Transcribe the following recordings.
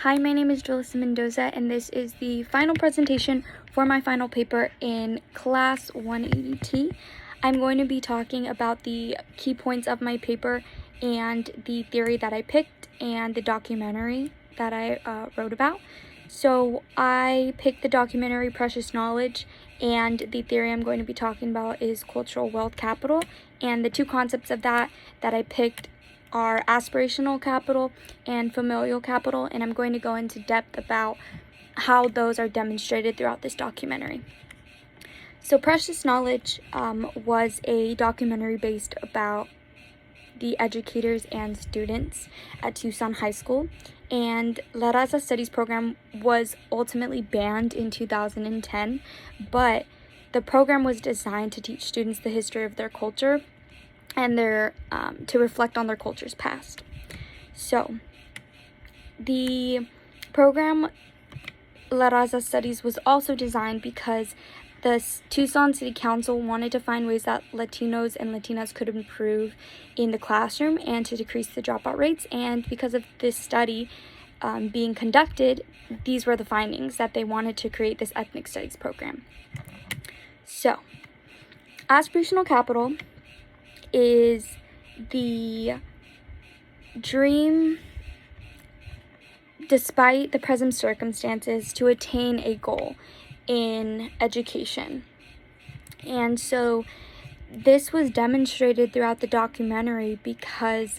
Hi, my name is Julissa Mendoza, and this is the final presentation for my final paper in Class 180T. I'm going to be talking about the key points of my paper and the theory that I picked and the documentary that I wrote about. So I picked the documentary Precious Knowledge, and the theory I'm going to be talking about is cultural wealth capital. And the two concepts of that I picked are aspirational capital and familial capital, and I'm going to go into depth about how those are demonstrated throughout this documentary. So Precious Knowledge was a documentary based about the educators and students at Tucson High School, and La Raza Studies program was ultimately banned in 2010, but the program was designed to teach students the history of their culture and to reflect on their culture's past. So the program La Raza Studies was also designed because the Tucson City Council wanted to find ways that Latinos and Latinas could improve in the classroom and to decrease the dropout rates. And because of this study being conducted, these were the findings that they wanted to create this ethnic studies program. So, aspirational capital is the dream, despite the present circumstances, to attain a goal in education. And so this was demonstrated throughout the documentary because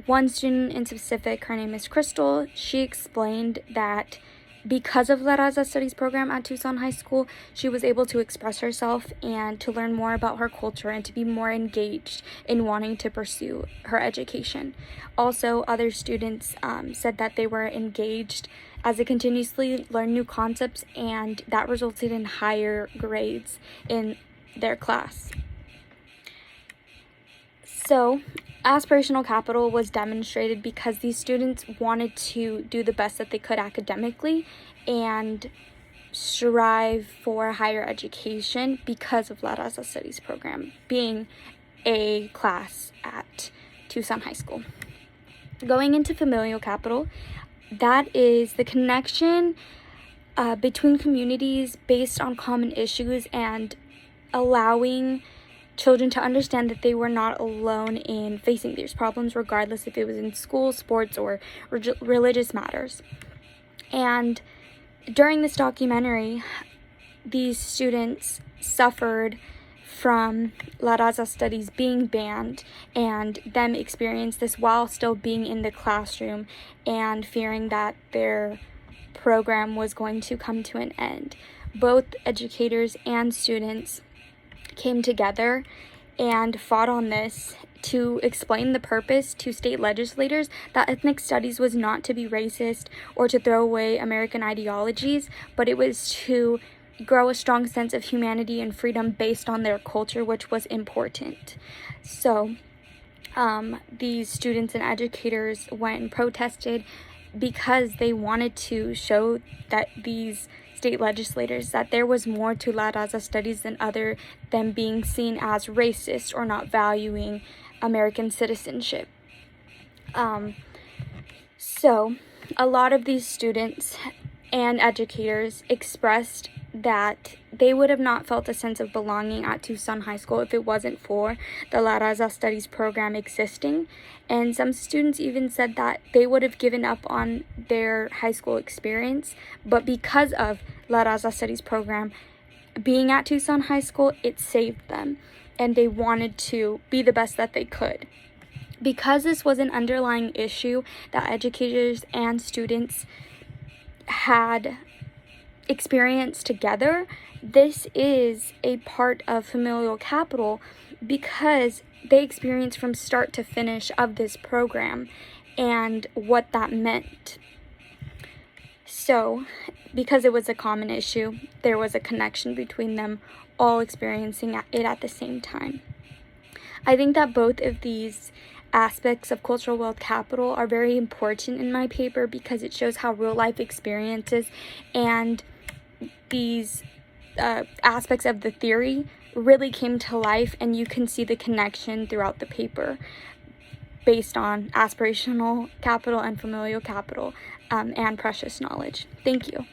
one student in specific, her name is Crystal, she explained that because of La Raza Studies program at Tucson High School, she was able to express herself and to learn more about her culture and to be more engaged in wanting to pursue her education. Also, other students said that they were engaged as they continuously learned new concepts, and that resulted in higher grades in their class. So, aspirational capital was demonstrated because these students wanted to do the best that they could academically and strive for higher education because of La Raza Studies program being a class at Tucson High School. Going into familial capital, that is the connection between communities based on common issues and allowing children to understand that they were not alone in facing these problems, regardless if it was in school, sports, or religious matters. And during this documentary, these students suffered from La Raza Studies being banned and them experience this while still being in the classroom and fearing that their program was going to come to an end. Both educators and students came together and fought on this to explain the purpose to state legislators that ethnic studies was not to be racist or to throw away American ideologies, but it was to grow a strong sense of humanity and freedom based on their culture, which was important. So these students and educators went and protested because they wanted to show that these state legislators that there was more to La Raza Studies than being seen as racist or not valuing American citizenship. So a lot of these students and educators expressed that they would have not felt a sense of belonging at Tucson High School if it wasn't for the La Raza Studies program existing. And some students even said that they would have given up on their high school experience, but because of La Raza Studies program being at Tucson High School, it saved them, and they wanted to be the best that they could. Because this was an underlying issue that educators and students had experience together, this is a part of familial capital because they experienced from start to finish of this program and what that meant. So, because it was a common issue, there was a connection between them all experiencing it at the same time. I think that both of these aspects of cultural wealth capital are very important in my paper because it shows how real life experiences and these aspects of the theory really came to life, and you can see the connection throughout the paper. based on aspirational capital and familial capital and precious knowledge. Thank you.